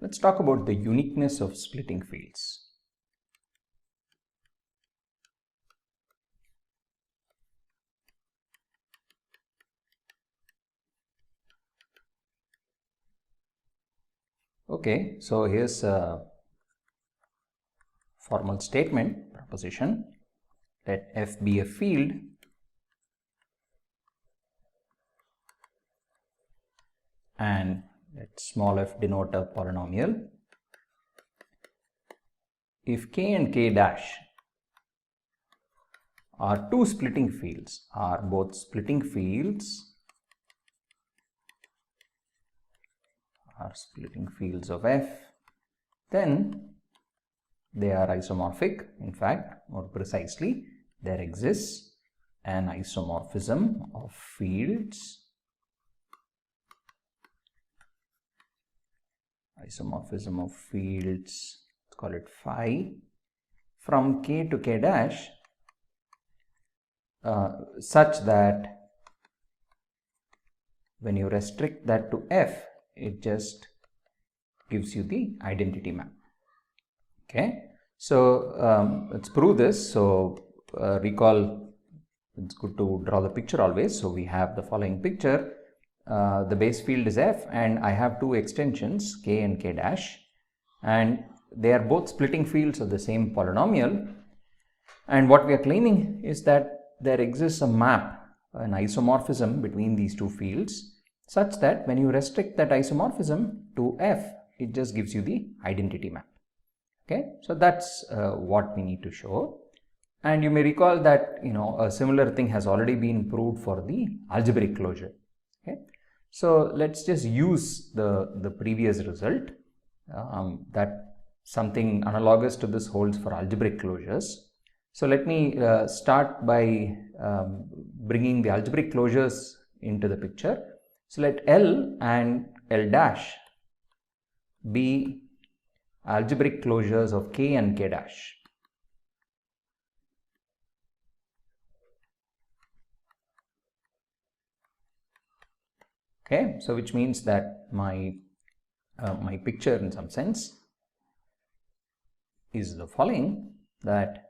let's talk about the uniqueness of splitting fields. Okay, so here's a formal statement, proposition. Let F be a field and let small f denote a polynomial. If K and K dash are two splitting fields, are both splitting fields, are splitting fields of F, then they are isomorphic. In fact, more precisely, there exists an isomorphism of fields, let's call it phi, from K to K dash such that when you restrict that to F, it just gives you the identity map. Okay, so let's prove this. So recall, it's good to draw the picture always. So we have the following picture. The base field is F and I have two extensions K and K dash, and they are both splitting fields of the same polynomial. And what we are claiming is that there exists a map, an isomorphism between these two fields, such that when you restrict that isomorphism to F, it just gives you the identity map. Okay, so that's what we need to show. And you may recall that a similar thing has already been proved for the algebraic closure. Okay, so let's just use the previous result, that something analogous to this holds for algebraic closures. So let me start by bringing the algebraic closures into the picture. So let L and L dash be algebraic closures of K and K dash. Okay, so which means that my picture in some sense is the following, that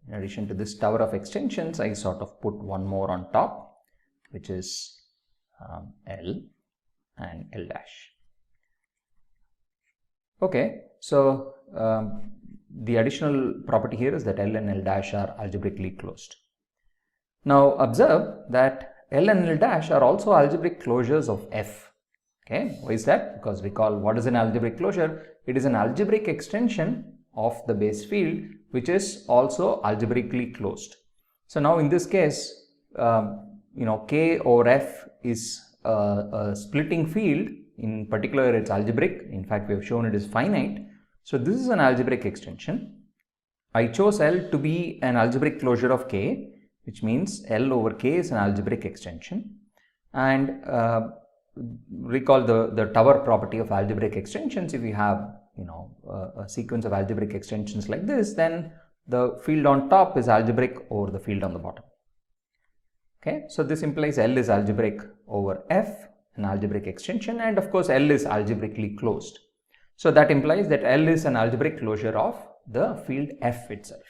in addition to this tower of extensions, I sort of put one more on top, which is L and L dash. Okay, so the additional property here is that L and L dash are algebraically closed. Now observe that L and L dash are also algebraic closures of F. Okay, why is that? Because recall, what is an algebraic closure? It is an algebraic extension of the base field which is also algebraically closed. So now in this case, K over F is a splitting field. In particular, it's algebraic. In fact, we have shown it is finite. So this is an algebraic extension. I chose L to be an algebraic closure of K, which means L over K is an algebraic extension. And recall the tower property of algebraic extensions. If you have a sequence of algebraic extensions like this, then the field on top is algebraic over the field on the bottom. Okay, so this implies L is algebraic over F, an algebraic extension, and of course L is algebraically closed. So that implies that L is an algebraic closure of the field F itself.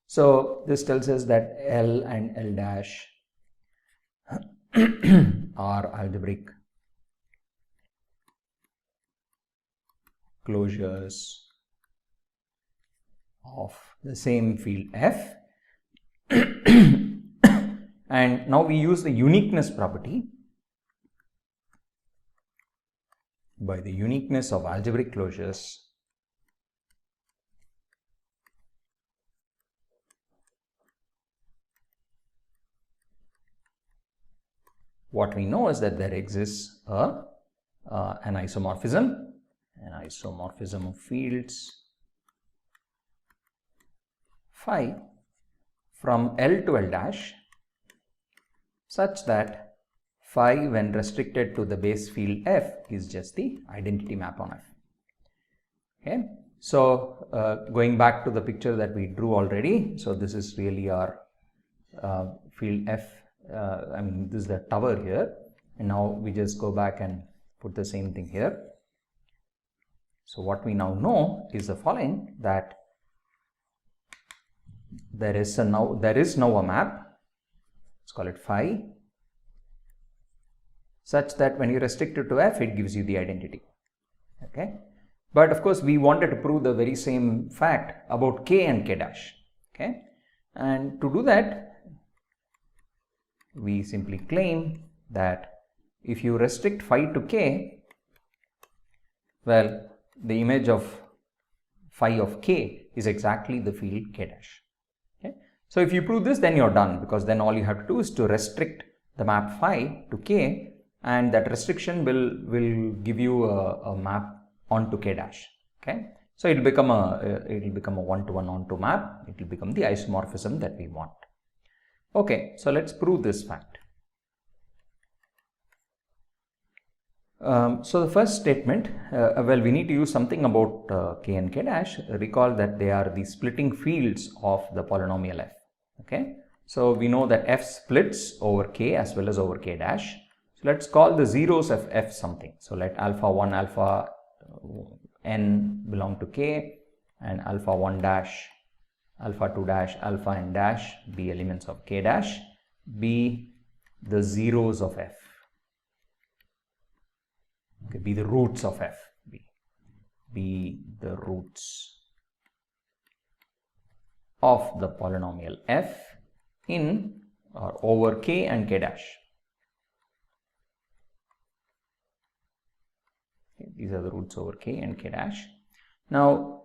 So this tells us that L and L dash are algebraic closures of the same field F. And now we use the uniqueness property. By the uniqueness of algebraic closures, what we know is that there exists an isomorphism of fields phi from L to L dash such that phi, when restricted to the base field F, is just the identity map on F. Okay, so going back to the picture that we drew already, so this is really our field F. This is the tower here, and now we just go back and put the same thing here. So what we now know is the following, that there is now a map, let's call it phi, such that when you restrict it to f, it gives you the identity. Okay, but of course we wanted to prove the very same fact about k and k dash. Okay, and to do that, we simply claim that if you restrict phi to k, well, the image of phi of k is exactly the field k dash. Okay, so if you prove this, then you're done, because then all you have to do is to restrict the map phi to k, and that restriction will give you a map onto k dash. Okay, so it will become a one-to-one onto map. It will become the isomorphism that we want. Okay, so let's prove this fact. So the first statement, well, we need to use something about k and k dash. Recall that they are the splitting fields of the polynomial f. Okay, so we know that f splits over k as well as over k dash. So let's call the zeros of f something. So let alpha 1, alpha n belong to k, and alpha 1 dash, alpha 2 dash, alpha n dash be elements of k dash, be the zeros of f. Okay, be the roots of f, be the roots of the polynomial f in or over k and k dash. Okay, these are the roots over k and k dash. Now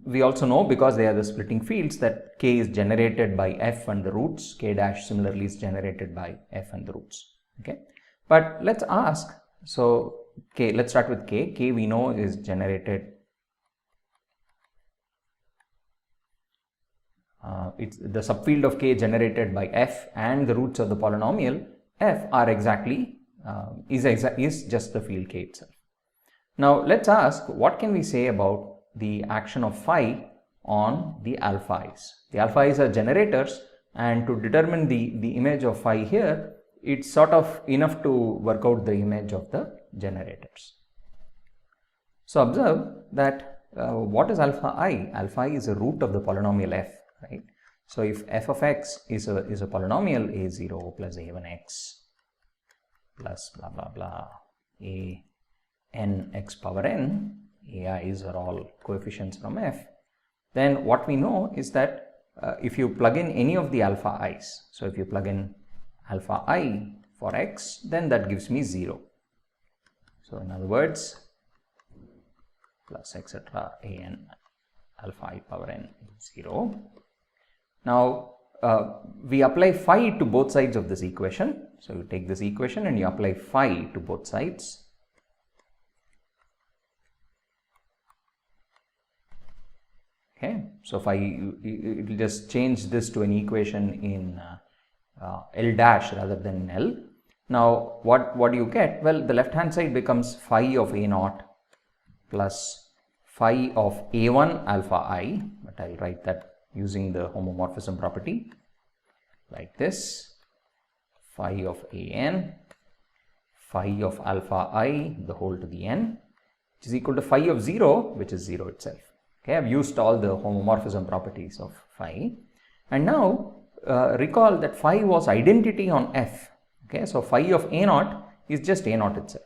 we also know, because they are the splitting fields, that k is generated by f and the roots, k dash similarly is generated by f and the roots. Okay, but let's ask, so k, let's start with k. K we know is generated, it's the subfield of k generated by f, and the roots of the polynomial f are exactly is just the field k itself. Now let's ask, what can we say about the action of phi on the alpha i's? The alpha i's are generators, and to determine the image of phi here, it's sort of enough to work out the image of the generators. So observe that what is alpha I? Alpha I is a root of the polynomial f, right? So if f of x is a polynomial, a0 plus a1x plus blah blah blah a n x power n, ai's are all coefficients from f, then what we know is that if you plug in any of the alpha i's, so if you plug in alpha I for x, then that gives me 0. So in other words, plus etc. a n alpha I power n is 0. Now we apply phi to both sides of this equation. So you take this equation and you apply phi to both sides. Okay, so phi, it will just change this to an equation in L dash rather than L. Now what do you get? Well, the left hand side becomes phi of a naught plus phi of a1 alpha I, but I'll write that using the homomorphism property like this, phi of an, phi of alpha I the whole to the n, which is equal to phi of 0, which is 0 itself. Okay, I've used all the homomorphism properties of phi, and now recall that phi was identity on f. Okay, so phi of a naught is just a naught itself,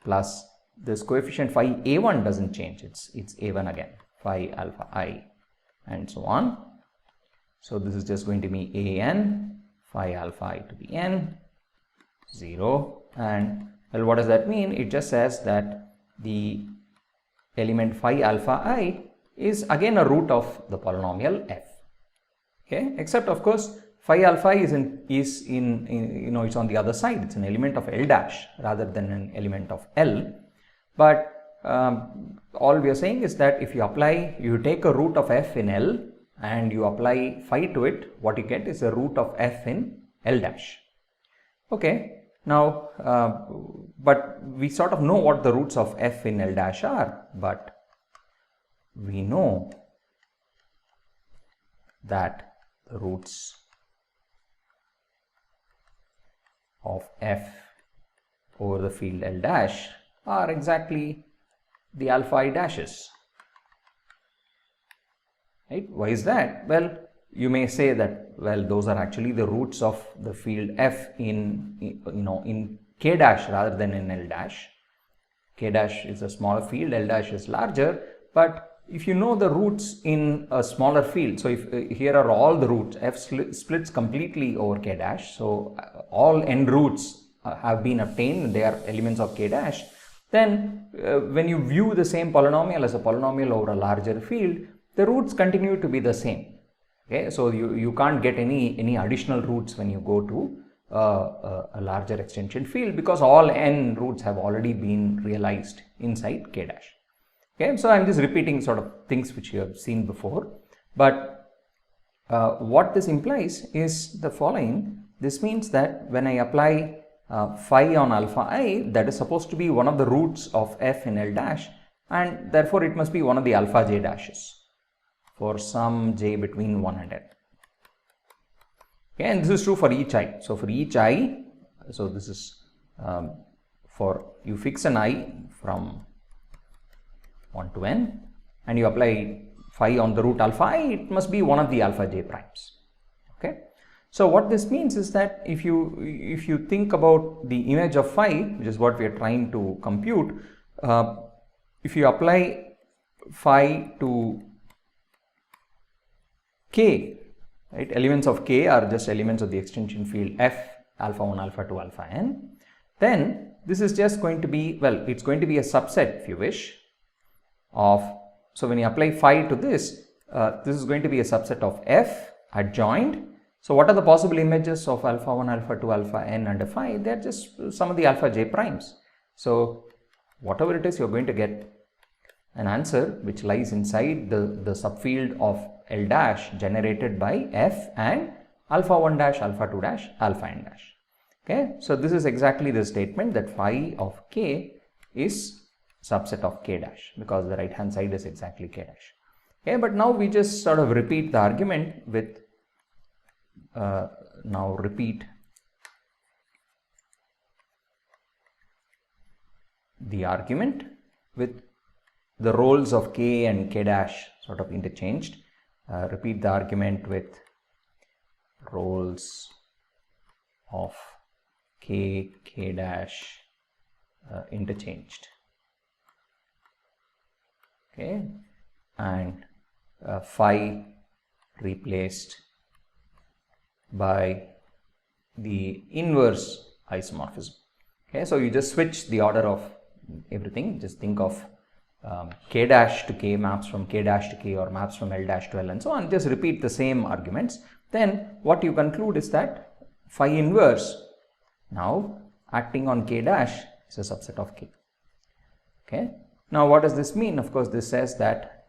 plus this coefficient phi a1 doesn't change, it's a1 again, phi alpha I, and so on. So this is just going to be an phi alpha I to the n, 0, and well, what does that mean? It just says that the element phi alpha I is again a root of the polynomial f. Okay, except of course phi alpha is in you know, it's on the other side, it's an element of L dash rather than an element of L. But all we are saying is that if you take a root of f in L and you apply phi to it, what you get is a root of f in L dash. Okay, now but we sort of know what the roots of f in L dash are, but we know that the roots of f over the field L dash are exactly the alpha I dashes. Right? Why is that? Well, you may say that, well, those are actually the roots of the field F in K dash rather than in L dash. K dash is a smaller field, L dash is larger, but if you know the roots in a smaller field, so if here are all the roots, F splits completely over K dash, so all n roots have been obtained, they are elements of K dash, then when you view the same polynomial as a polynomial over a larger field, the roots continue to be the same. Okay, so you can't get any additional roots when you go to a larger extension field, because all n roots have already been realized inside K dash. Okay, so I'm just repeating sort of things which you have seen before, but what this implies is the following. This means that when I apply phi on alpha I, that is supposed to be one of the roots of F in L dash, and therefore it must be one of the alpha j dashes for some j between 1 and n. Okay, and this is true for each I. So for each I, so this is for you fix an I from 1 to n and you apply phi on the root alpha I, it must be one of the alpha j primes. Okay, so what this means is that if you think about the image of phi, which is what we are trying to compute, if you apply phi to K, right, elements of K are just elements of the extension field F alpha 1 alpha 2 alpha n, then this is just going to be, well, it's going to be a subset if you wish of, so when you apply phi to this, this is going to be a subset of F adjoined. So what are the possible images of alpha 1 alpha 2 alpha n under phi? They are just some of the alpha j primes. So whatever it is, you're going to get an answer which lies inside the subfield of L dash generated by F and alpha 1 dash, alpha 2 dash, alpha n dash. Okay, so this is exactly the statement that phi of K is subset of K dash, because the right hand side is exactly K dash. Okay, but now we just sort of repeat the argument with the roles of K and K dash sort of interchanged. Repeat the argument with roles of K dash interchanged. Okay, and phi replaced by the inverse isomorphism. Okay, so you just switch the order of everything. Just think of K dash to K maps from K dash to K or maps from L dash to L and so on. Just repeat the same arguments. Then what you conclude is that phi inverse now acting on K dash is a subset of K. Okay. Now what does this mean? Of course, this says that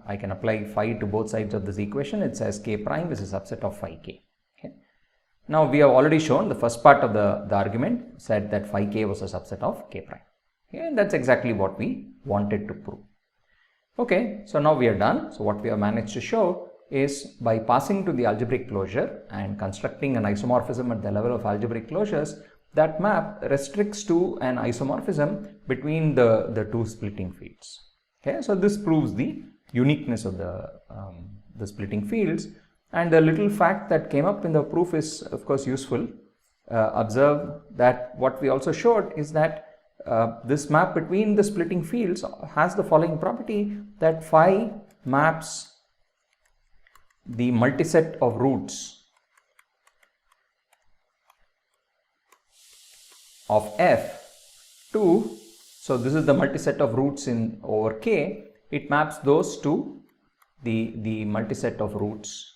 I can apply phi to both sides of this equation. It says K prime is a subset of phi K. Okay. Now we have already shown the first part of the argument said that phi K was a subset of K prime. Okay, and that's exactly what we wanted to prove. Okay, so now we are done. So what we have managed to show is by passing to the algebraic closure and constructing an isomorphism at the level of algebraic closures, that map restricts to an isomorphism between the two splitting fields. Okay, so this proves the uniqueness of the splitting fields, and the little fact that came up in the proof is of course useful. Observe that what we also showed is that this map between the splitting fields has the following property, that phi maps the multiset of roots of F to, so this is the multiset of roots in over K, it maps those to the multiset of roots.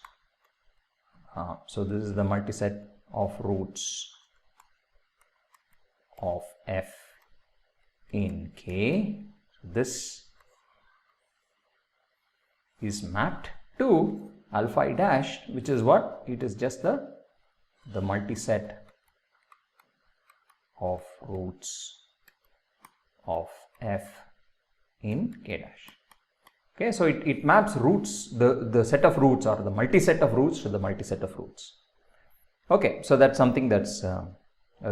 So this is the multiset of roots of F in K. This is mapped to alpha I dash, which is what? It is just the multiset of roots of F in K dash. Okay, so it maps roots, the set of roots or the multiset of roots to the multiset of roots. Okay, so that's something that's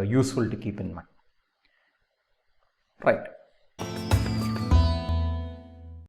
useful to keep in mind. Right.